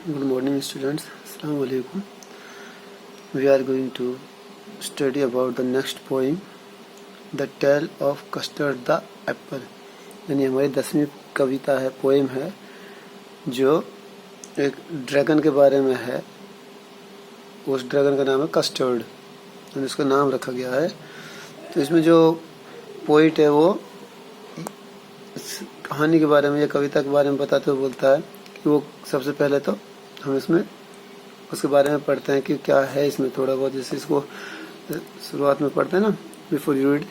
Good morning, students. Assalamu alaikum. We are going to study about the next poem, The Tale of Custard the Apple. यानी हमारी 10वीं कविता है, poem है, जो एक ड्रैगन के बारे में है। उस ड्रैगन का नाम है कस्टर्ड, यानी उसका नाम रखा गया है। तो इसमें जो पोइट है वो इस कहानी के बारे में या कविता के बारे में बताते हुए बोलता है कि वो सबसे पहले तो हम इसमें उसके बारे में पढ़ते हैं कि क्या है इसमें, थोड़ा बहुत जैसे इसको शुरुआत में पढ़ते हैं ना, before you read.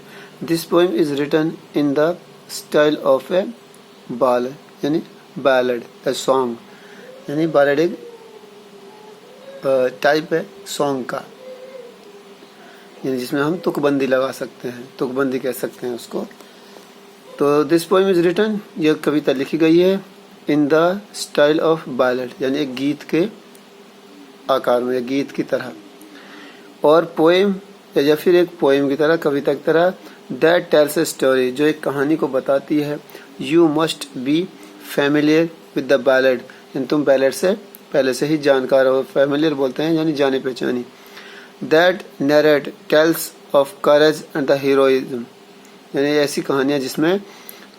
This poem is written in the style of a ballad, यानी बैलेड, ए सॉन्ग, यानी बैलेड एक टाइप है सॉन्ग का, यानी जिसमें हम तुकबंदी लगा सकते हैं, तुकबंदी कह सकते हैं उसको। तो दिस पोएम इज रिटन, यह कविता लिखी गई है इन द स्टाइल ऑफ बैलेड, यानी एक गीत के आकार में, गीत की तरह, और पोएम या फिर एक पोएम की तरह, कविता की तरह, दैट टेल्स ए स्टोरी, जो एक कहानी को बताती है। You must be familiar with the ballad, यानी तुम बैलेड से पहले से ही जानकार हो, फैमिलियर बोलते हैं यानी जानी पहचानी। That narrate tells of courage and the heroism, यानी ऐसी कहानियां जिसमें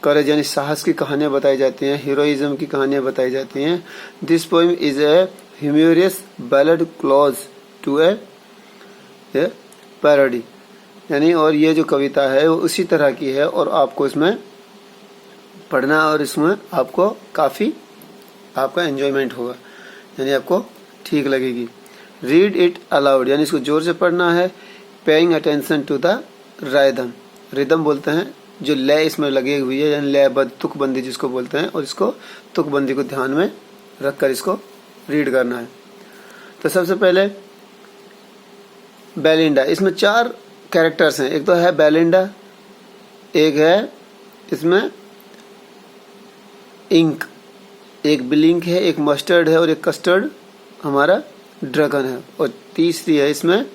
करेज यानी साहस की कहानियां बताई जाती हैं, हीरोइज्म की कहानियां बताई जाती हैं। This poem is a humorous ballad close to a parody, यानी और ये जो कविता है वो उसी तरह की है, और आपको इसमें पढ़ना और इसमें आपको काफी आपका एंजॉयमेंट होगा, यानी आपको ठीक लगेगी। रीड इट अलाउड, यानी इसको जोर से पढ़ना है। Paying attention to the rhythm, rhythm बोलते हैं जो लय इसमें लगी हुई है, यानी लयबद्ध, तुकबंदी जिसको बोलते हैं, और इसको तुकबंदी को ध्यान में रखकर इसको रीड करना है। तो सबसे पहले बेलिंडा, इसमें 4 कैरेक्टर्स हैं। एक तो है बेलिंडा, एक है इसमें इंक, एक ब्लिंक है, एक मस्टर्ड है, और एक कस्टर्ड हमारा ड्रैगन है, और तीसरी है इसमें,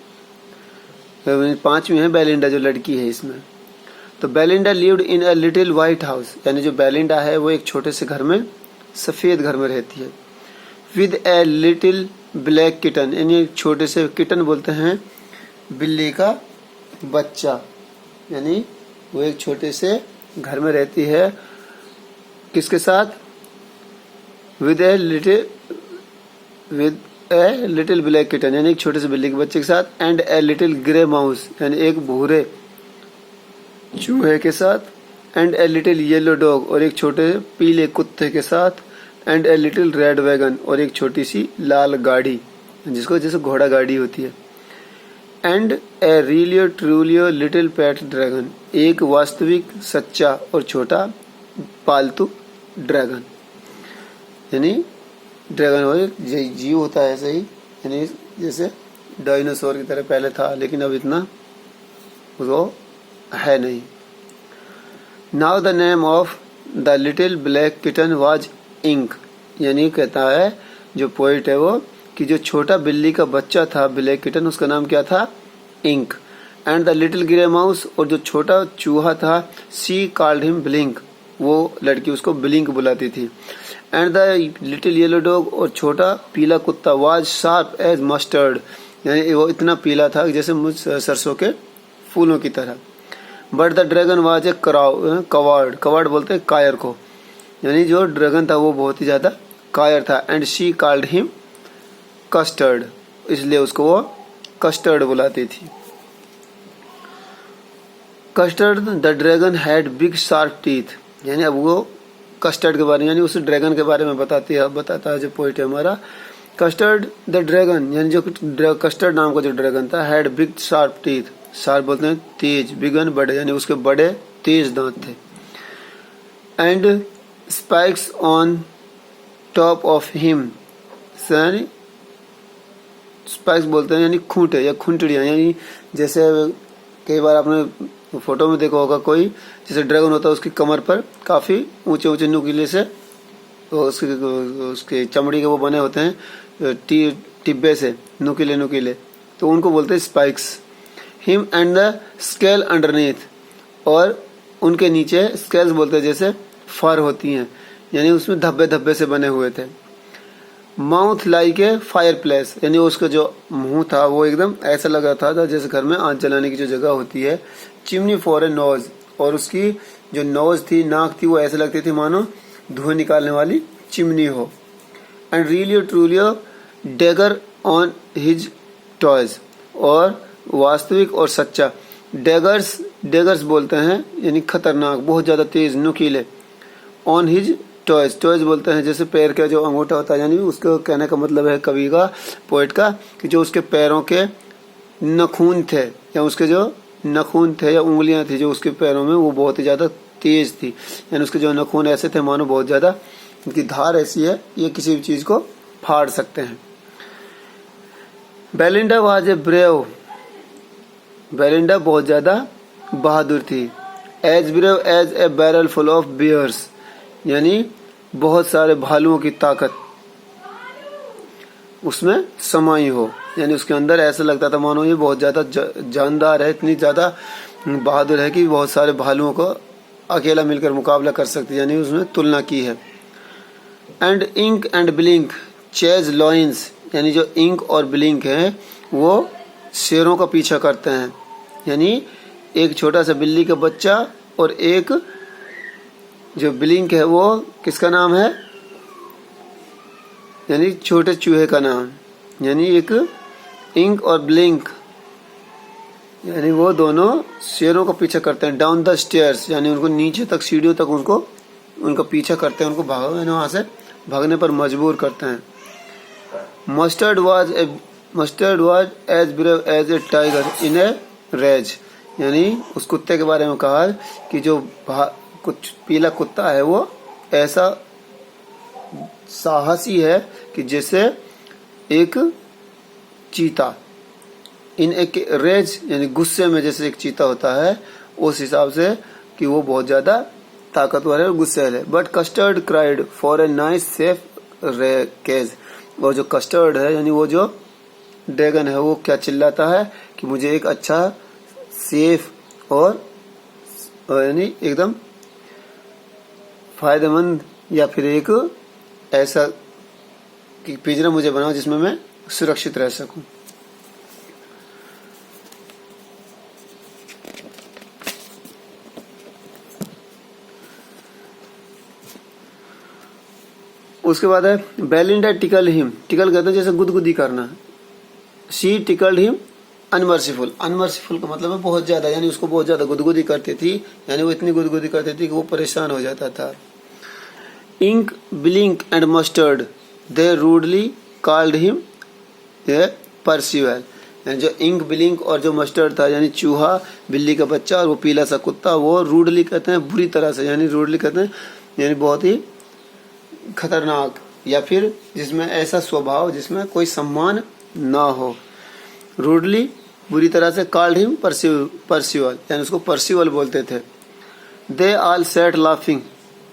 5वीं है बेलिंडा जो लड़की है इसमें। तो Belinda lived in a little white house, यानी जो बेलिंडा है वो एक छोटे से घर में, सफेद घर में रहती है। With a little black kitten, यानी छोटे से किटन बोलते हैं बिल्ली का बच्चा, यानी वो एक छोटे से घर में रहती है। किसके साथ? With a little black kitten, यानी एक छोटे से बिल्ली के बच्चे के साथ। And a little grey mouse, यानी एक भूरे चूहे के साथ। And a little yellow dog, और एक छोटे पीले कुत्ते के साथ। And a little red wagon, और एक छोटी सी लाल गाड़ी, जिसको जैसे घोड़ा गाड़ी होती है। And a really truly little pet dragon, एक वास्तविक सच्चा और छोटा पालतू ड्रैगन, यानी ड्रैगन और जीव होता है ऐसे ही, यानी जैसे डायनासोर की तरह पहले था, लेकिन अब इतना वो है नहीं। Now the name of the little black kitten was Ink, यानी कहता है जो पोइट है वो कि जो छोटा बिल्ली का बच्चा था ब्लैक किटन, उसका नाम क्या था? Ink. And the little grey mouse, और जो छोटा चूहा था, शी कॉल्ड हिम ब्लिंक, वो लड़की उसको ब्लिंक बुलाती थी। And the little yellow dog, और छोटा पीला कुत्ता, वाज शार्प एज मस्टर्ड, यानी वो इतना पीला था जैसे सरसों के फूलों की तरह। But the dragon was a coward, coward बोलते हैं कायर को, यानी जो ड्रैगन था वो बहुत ही ज्यादा कायर था। And she called him custard, इसलिए उसको वो कस्टर्ड बुलाती थी। Custard the dragon had big sharp teeth, यानी अब वो कस्टर्ड के बारे में, यानी उस ड्रैगन के बारे में बताता है जो पोइट है हमारा। कस्टर्ड द ड्रैगन, यानी जो कस्टर्ड नाम का जो ड्रैगन था, had big sharp teeth, sharp बोलते हैं तेज, बिगन बड़े, यानी उसके बड़े तेज दांत थे। And spikes on top of him, यानी स्पाइक्स बोलते हैं यानी खूंटे या खुंटड़ियां, यानी जैसे कई बार आपने फोटो में देखा होगा कोई जैसे ड्रैगन होता है उसकी कमर पर काफी ऊंचे ऊंचे नुकीले से तो उसके चमड़ी के वो बने होते हैं टिब्बे से, नुकीले नुकीले, तो उनको बोलते हैं spikes. Him and the scale underneath, और उनके नीचे स्केल्स बोलते हैं जैसे फर होती हैं, यानी उसमें धब्बे धब्बे से बने हुए थे। Mouth like a fire place, यानी उसका जो मुंह था वो एकदम ऐसा लगा था जैसे घर में आग जलाने की जो जगह होती है। चिमनी फॉर ए नोज, और उसकी जो नोज थी, नाक थी, वो ऐसे लगती थी मानो धुआं निकालने वाली चिमनी हो। And really truly dagger on his toes, और वास्तविक और सच्चा। डेगर्स, डेगर्स बोलते हैं यानी खतरनाक, बहुत ज्यादा तेज, नुकीले। ऑन हिज टॉयज, टॉयज बोलते हैं जैसे पैर का जो अंगूठा होता है, यानी उसको कहने का मतलब है कवि का, पोएट का, कि जो उसके पैरों के नखून थे, या उसके जो नखून थे या उंगलियां थी जो उसके पैरों में, वो बहुत ही ज्यादा तेज थी, यानी उसके जो नखून ऐसे थे मानो बहुत ज्यादा, उनकी धार ऐसी है ये किसी भी चीज को फाड़ सकते हैं। Belinda was a brave, Belinda बहुत ज्यादा बहादुर थी। As brave as a barrel full of bears, यानी बहुत सारे भालुओं की ताकत उसमें समाई हो, यानी उसके अंदर ऐसा लगता था मानो ये बहुत ज्यादा जानदार है, इतनी ज्यादा बहादुर है कि बहुत सारे भालुओं को अकेला मिलकर मुकाबला कर सकती है, यानी उसने तुलना की है। And Ink and Blink chase lions, यानी जो इंक और ब्लिंक है वो शेरों का पीछा करते हैं, यानी एक छोटा सा बिल्ली का बच्चा और एक जो ब्लिंक है वो किसका नाम है, यानी छोटे चूहे का नाम, यानी एक इंक और ब्लिंक, यानी वो दोनों शेरों का पीछा करते हैं। डाउन द स्टेयर्स, यानी उनको नीचे तक, सीढ़ियों तक उनको उनका पीछा करते हैं, उनको भागो, यानी वहां से भागने पर मजबूर करते हैं। Mustard was as brave as a tiger in a rage, यानी उस कुत्ते के बारे में कहा कि जो कुछ पीला कुत्ता है वो ऐसा साहसी है कि जैसे एक चीता। इन एक रेज यानी गुस्से में जैसे एक चीता होता है, उस हिसाब से कि वो बहुत ज्यादा ताकतवर है और गुस्से है। But Custard cried for a nice safe cage, और जो कस्टर्ड है यानी वो जो ड्रैगन है वो क्या चिल्लाता है कि मुझे एक अच्छा सेफ और यानी एकदम फायदेमंद या फिर एक ऐसा कि पिंजरा मुझे बनाओ जिसमें मैं सुरक्षित रह सकूं। उसके बाद है बेलिंडा टिकल हिम, टिकल कहते हैं जैसे गुदगुदी करना। शी टिकल्ड हिम अनमर्सीफुल, अनमर्सीफुल का मतलब है बहुत ज्यादा, यानी उसको बहुत ज्यादा गुदगुदी करती थी, यानी वो इतनी गुदगुदी करती थी कि वो परेशान हो जाता था। Ink blink and mustard they rudely called him a Percival, यानी जो इंक ब्लिंक और जो मस्टर्ड था यानी चूहा, बिल्ली का बच्चा और वो पीला सा कुत्ता, वो रूडली कहते हैं बुरी तरह से, यानी रूडली कहते हैं यानी बहुत ही खतरनाक, या फिर जिसमें ऐसा स्वभाव जिसमें कोई सम्मान ना हो। रूडली बुरी तरह से, कॉल्ड हिम परसिवल, यानी उसको परसिवल बोलते थे। They all set laughing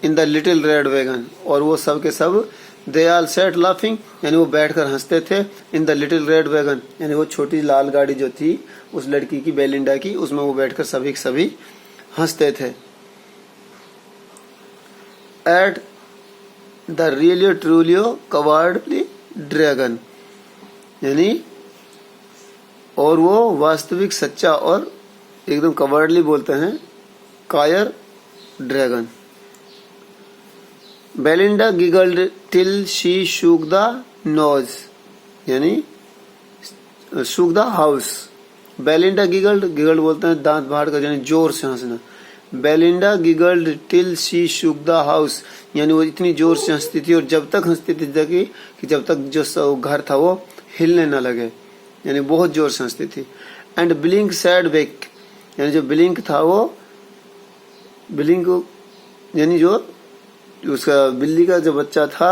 in the little red wagon, और वो सब के सब दे ऑल सेट लाफिंग यानी वो बैठकर हंसते थे। In the little red wagon यानी वो छोटी लाल गाड़ी जो थी उस लड़की की, बेलिंडा की, उसमें वो बैठकर सभी के सभी हंसते थे। At the really ट्रूलियो cowardly dragon, यानी और वो वास्तविक सच्चा और एकदम कवर्डली बोलते हैं कायर dragon. Belinda giggled till she shook the nose, यानी shook the house. Belinda giggled, giggled बोलते हैं दांत फाड़ कर, यानी जोर से हंसना। Belinda giggled till she shook the house, यानी वो इतनी जोर से हंसती थी और जब तक हंसती थी कि जब तक जो घर था वो हिलने न लगे, यानी बहुत जोर से हंसती थी। एंड ब्लिंक सैड बैक, यानी जो ब्लिंक था वो ब्लिंक यानी जो उसका बिल्ली का जो बच्चा था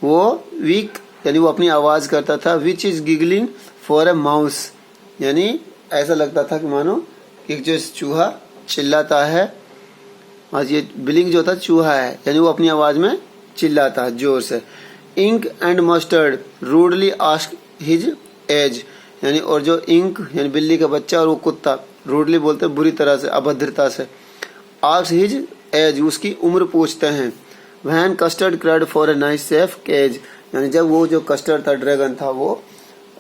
वो वीक, यानी वो अपनी आवाज करता था। Which is giggling for a mouse, यानी ऐसा लगता था कि मानो एक जो चूहा चिल्लाता है, और ये ब्लिंक जो था चूहा है, यानी वो अपनी आवाज में चिल्लाता है जोर से। Ink and Mustard rudely ask his age, यानी और जो इंक यानी बिल्ली का बच्चा और वो कुत्ता रूडली बोलते हैं बुरी तरह से, अभद्रता से। आस्क हिज एज, उसकी उम्र पूछते हैं। When Custard cried for a nice safe cage, यानी जब वो जो कस्टर्ड था, ड्रैगन था, वो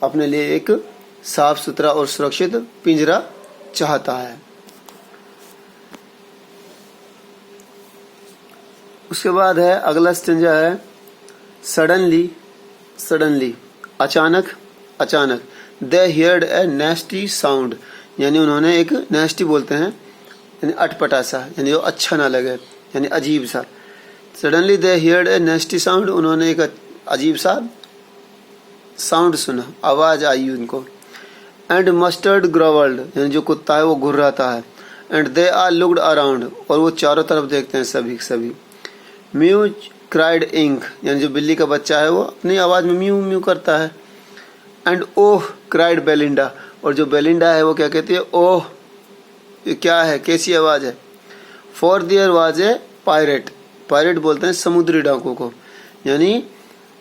अपने लिए एक साफ सुथरा और सुरक्षित पिंजरा चाहता है। उसके बाद है अगला स्टेंजा है सडनली, सडनली, अचानक, अचानक। दे हियर्ड ए नेस्टी साउंड, यानी उन्होंने एक नेस्टी बोलते हैं यानी अटपटा सा, यानी वो अच्छा ना लगे, यानी अजीब सा। Suddenly they heard A नेस्टी sound, उन्होंने एक अजीब सा साउंड सुना, आवाज आई उनको। एंड मस्टर्ड ग्रोवल्ड, यानी जो कुत्ता है वो घुर्राता है। And they are looked around, और वो चारों तरफ देखते हैं सभी सभी। म्यू क्राइड इंक, यानी जो बिल्ली का बच्चा है वो अपनी आवाज में म्यू म्यू करता है। एंड ओह क्राइड बेलिंडा, और जो बेलिंडा है वो क्या कहती है, ओह ये क्या है, कैसी आवाज है। For their was a pirate, pirate बोलते हैं समुद्री डाकू को, यानी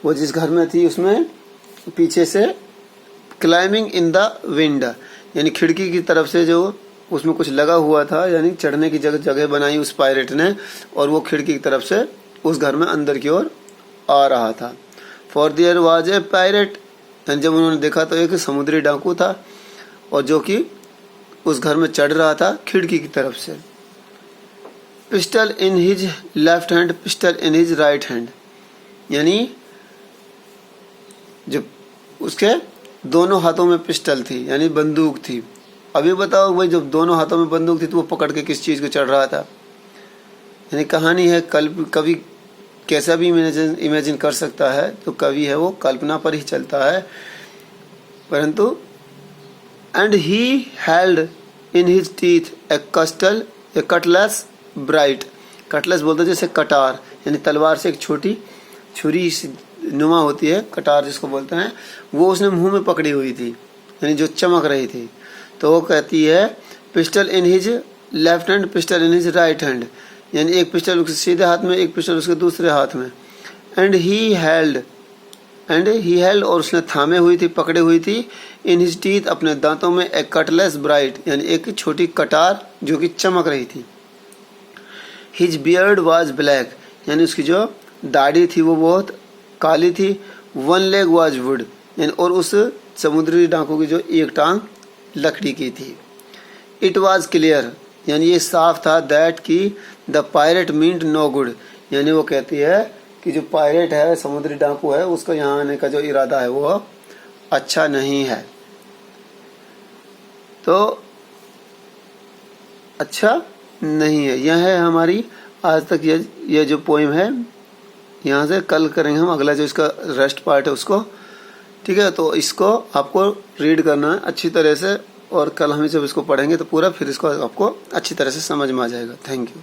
वो जिस घर में थी उसमें पीछे से क्लाइंबिंग इन द विंड, यानी खिड़की की तरफ से जो उसमें कुछ लगा हुआ था, यानी चढ़ने की जगह बनाई उस पायरेट ने, और वो खिड़की की तरफ से उस घर में अंदर की ओर आ रहा था। For their was a pirate, यानी जब उन्होंने देखा तो एक समुद्री डाकू था, और जो कि उस घर में चढ़ रहा था खिड़की की तरफ से। Pistol in his left hand, pistol in his right hand, यानी जो उसके दोनों हाथों में पिस्टल थी, यानी बंदूक थी। अभी बताओ भाई, जब दोनों हाथों में बंदूक थी तो वो पकड़ के किस चीज को चढ़ रहा था। यानी कहानी है, कवि कैसा भी इमेजिन कर सकता है, तो कवि है वो कल्पना पर ही चलता है। परंतु and he held in his teeth A Cutlass bright, Cutlass बोलते जैसे कटार, यानी तलवार से एक छोटी छुरी नुमा होती है, कटार जिसको बोलते हैं, वो उसने मुंह में पकड़ी हुई थी, यानी जो चमक रही थी। तो वो कहती है pistol in his left hand, pistol in his right hand, यानी एक पिस्टल उसके सीधे हाथ में, एक पिस्टल उसके दूसरे हाथ में। एंड ही हेल्ड, और उसने थामे हुई थी, पकड़े हुई थी, इन हिज टीथ, अपने दांतों में, एक कटलेस ब्राइट, यानी एक छोटी कटार जो कि चमक रही थी। हिज बियर्ड वाज ब्लैक, यानी उसकी जो दाढ़ी थी वो बहुत काली थी। वन लेग वाज वुड, यानी और उस समुद्री डाकू की जो एक टांग लकड़ी की थी। इट वाज क्लियर, यानी ये साफ था, दैट की the pirate meant no good, यानी वो कहती है कि जो पायरेट है, समुद्री डाकू है, उसका यहाँ आने का जो इरादा है वो अच्छा नहीं है। तो अच्छा नहीं है। यह है हमारी आज तक ये जो पोइम है। यहाँ से कल करेंगे हम अगला जो इसका रेस्ट पार्ट है उसको, ठीक है। तो इसको आपको रीड करना है अच्छी तरह से, और कल हम जब इसको पढ़ेंगे तो पूरा फिर इसको आपको अच्छी तरह से समझ में आ जाएगा। Thank you.